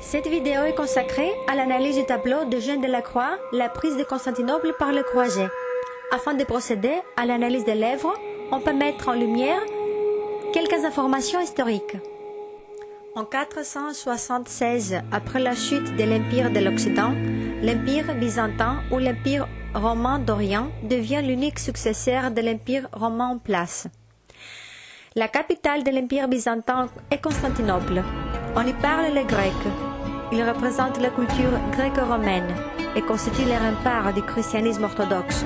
Cette vidéo est consacrée à l'analyse du tableau de Eugène Delacroix, La prise de Constantinople par le croisé. Afin de procéder à l'analyse des lèvres, on peut mettre en lumière quelques informations historiques. En 476, après la chute de l'Empire de l'Occident, l'Empire byzantin ou l'Empire romain d'Orient devient l'unique successeur de l'Empire romain en place. La capitale de l'Empire byzantin est Constantinople. On y parle le grec. Il représente la culture gréco-romaine et constitue le rempart du christianisme orthodoxe.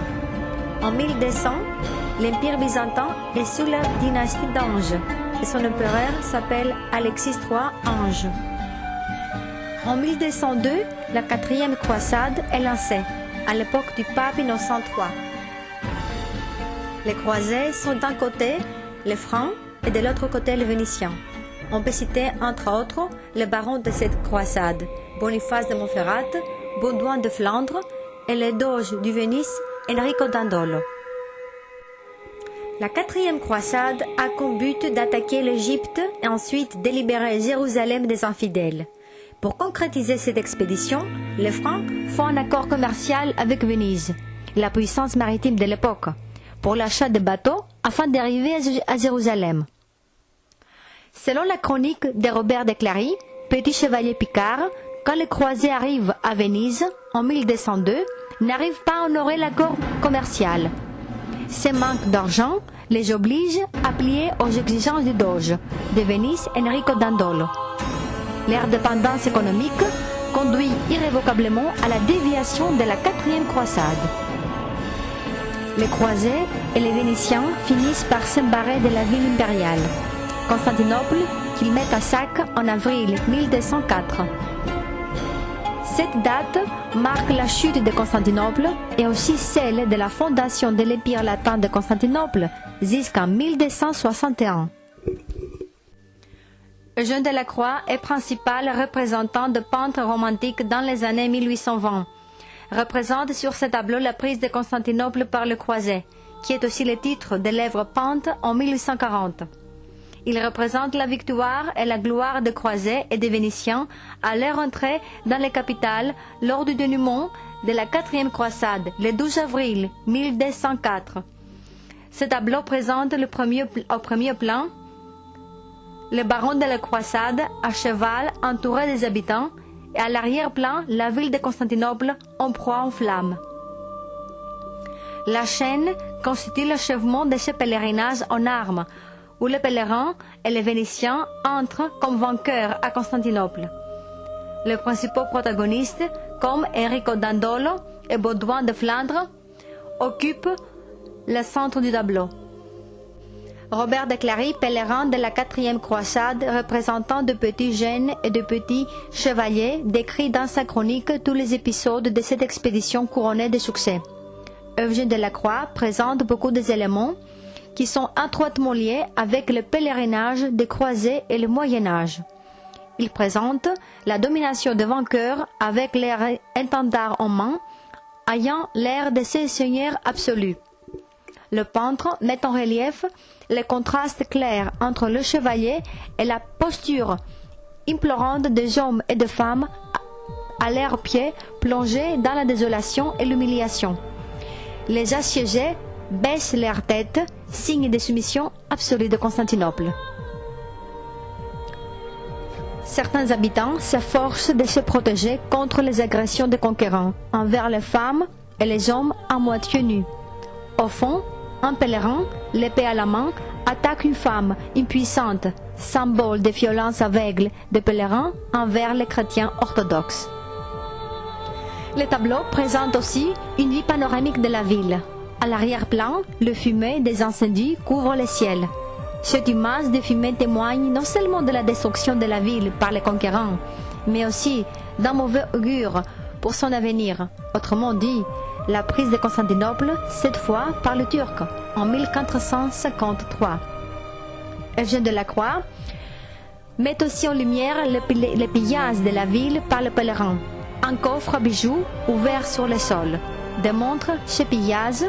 En 1200, l'Empire byzantin est sous la dynastie d'Ange et son empereur s'appelle Alexis III Ange. En 1202, la 4e croisade est lancée, à l'époque du pape Innocent III. Les croisés sont d'un côté les Francs et de l'autre côté les Vénitiens. On peut citer entre autres les barons de cette croisade, Boniface de Montferrat, Baudouin de Flandre et le doge du Venise, Enrico Dandolo. La 4e croisade a comme but d'attaquer l'Égypte et ensuite de libérer Jérusalem des infidèles. Pour concrétiser cette expédition, les Francs font un accord commercial avec Venise, la puissance maritime de l'époque, pour l'achat de bateaux afin d'arriver à Jérusalem. Selon la chronique de Robert de Clary, petit chevalier Picard, quand les croisés arrivent à Venise en 1202, n'arrivent pas à honorer l'accord commercial. Ce manque d'argent les oblige à plier aux exigences du doge de Venise Enrico Dandolo. Leur dépendance économique conduit irrévocablement à la déviation de la 4e croisade. Les croisés et les Vénitiens finissent par s'embarrer de la ville impériale, Constantinople, qu'ils mettent à sac en avril 1204. Cette date marque la chute de Constantinople et aussi celle de la fondation de l'Empire latin de Constantinople jusqu'en 1261. Eugène Delacroix est principal représentant de peintre romantique dans les années 1820. Représente sur ce tableau la prise de Constantinople par le croisé, qui est aussi le titre de l'œuvre peinte en 1840. Il représente la victoire et la gloire des croisés et des Vénitiens à leur entrée dans les capitales lors du dénouement de la 4e croisade, le 12 avril 1204. Ce tableau présente au premier plan le baron de la croisade à cheval entouré des habitants et à l'arrière-plan la ville de Constantinople en proie en flammes. La chaîne constitue l'achèvement de ce pèlerinage en armes, où les pèlerins et les Vénitiens entrent comme vainqueurs à Constantinople. Les principaux protagonistes, comme Enrico Dandolo et Baudouin de Flandre, occupent le centre du tableau. Robert de Clary, pèlerin de la 4e croisade, représentant de petits jeunes et de petits chevaliers, décrit dans sa chronique tous les épisodes de cette expédition couronnée de succès. Eugène Delacroix présente beaucoup d'éléments qui sont étroitement liés avec le pèlerinage des croisés et le Moyen-Âge. Il présente la domination des vainqueurs avec leur étendard en main, ayant l'air de ces seigneurs absolus. Le peintre met en relief le contraste clair entre le chevalier et la posture implorante des hommes et des femmes à leurs pieds plongés dans la désolation et l'humiliation. Les assiégés baissent leur tête, signe de soumission absolue de Constantinople. Certains habitants s'efforcent de se protéger contre les agressions des conquérants envers les femmes et les hommes à moitié nus. Au fond, un pèlerin, l'épée à la main, attaque une femme impuissante, symbole de violence aveugle des pèlerins envers les chrétiens orthodoxes. Le tableau présente aussi une vue panoramique de la ville. À l'arrière-plan, le fumée des incendies couvre le ciel. Cette image de fumée témoigne non seulement de la destruction de la ville par les conquérants, mais aussi d'un mauvais augure pour son avenir. Autrement dit, la prise de Constantinople, cette fois par les Turcs, en 1453. Eugène Delacroix met aussi en lumière le pillage de la ville par les pèlerins. Un coffre à bijoux ouvert sur le sol démontre ce pillage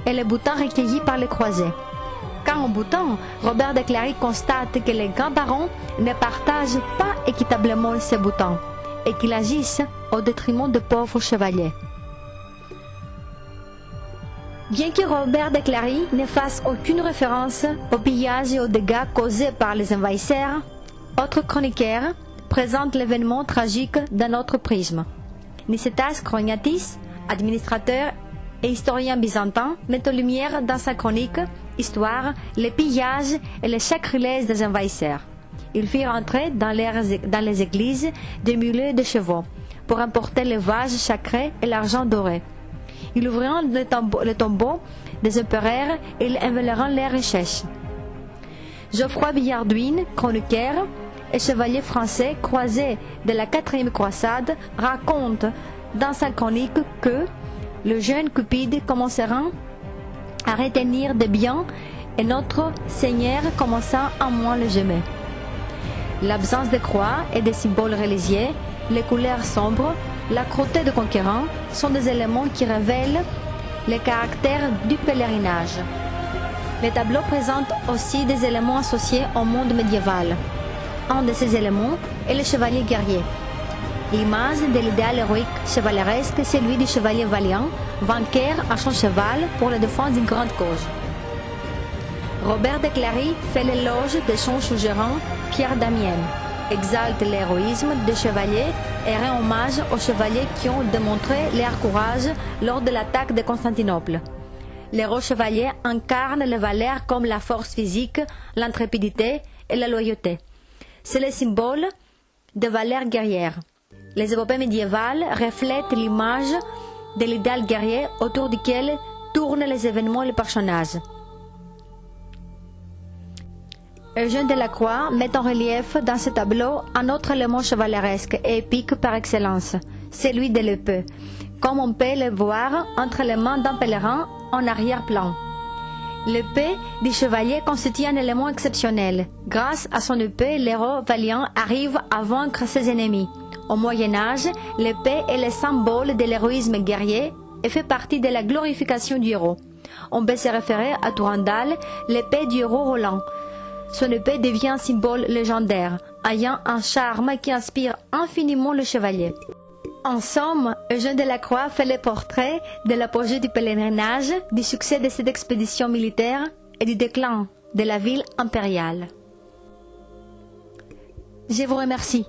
et les boutons recueillis par les croisés. Quand en bouton, Robert de Clary constate que les grands barons ne partagent pas équitablement ces boutons et qu'il agisse au détriment de pauvres chevaliers. Bien que Robert de Clary ne fasse aucune référence aux pillages et aux dégâts causés par les envahisseurs, autres chroniqueurs présentent l'événement tragique d'un autre prisme. Nicetas Chronyatis, administrateur et historien byzantin, met en lumière dans sa chronique Histoire les pillages et les sacrilèges des envahisseurs. Il fit rentrer dans les églises des mulets de chevaux pour emporter les vases sacrés et l'argent doré. Ils ouvriront le tombeau des empereurs et ils enveleront leurs richesses. Geoffroy Billardouin, chroniqueur et chevalier français croisé de la 4e croisade, raconte dans sa chronique que le jeune Cupide commencera à retenir des biens et notre Seigneur commença à moins les aimer. L'absence de croix et des symboles religieux, les couleurs sombres, la cruauté de conquérants sont des éléments qui révèlent le caractère du pèlerinage. Le tableau présente aussi des éléments associés au monde médiéval. Un de ces éléments est le chevalier guerrier. L'image de l'idéal héroïque chevaleresque est celui du chevalier valiant, vainqueur à son cheval pour la défense d'une grande cause. Robert de Clary fait l'éloge de son suzerain Pierre d'Amiens, exalte l'héroïsme des chevaliers et rend hommage aux chevaliers qui ont démontré leur courage lors de l'attaque de Constantinople. L'héros chevalier incarne les valeurs comme la force physique, l'intrépidité et la loyauté. C'est le symbole des valeurs guerrières. Les épopées médiévales reflètent l'image de l'idéal guerrier autour duquel tournent les événements et les personnages. Eugène Delacroix met en relief dans ce tableau un autre élément chevaleresque et épique par excellence, celui de l'épée, comme on peut le voir entre les mains d'un pèlerin en arrière-plan. L'épée du chevalier constitue un élément exceptionnel. Grâce à son épée, l'héros valiant arrive à vaincre ses ennemis. Au Moyen-Âge, l'épée est le symbole de l'héroïsme guerrier et fait partie de la glorification du héros. On peut se référer à Durandal, l'épée du héros Roland. Son épée devient un symbole légendaire, ayant un charme qui inspire infiniment le chevalier. En somme, Eugène Delacroix fait le portrait de l'apogée du pèlerinage, du succès de cette expédition militaire et du déclin de la ville impériale. Je vous remercie.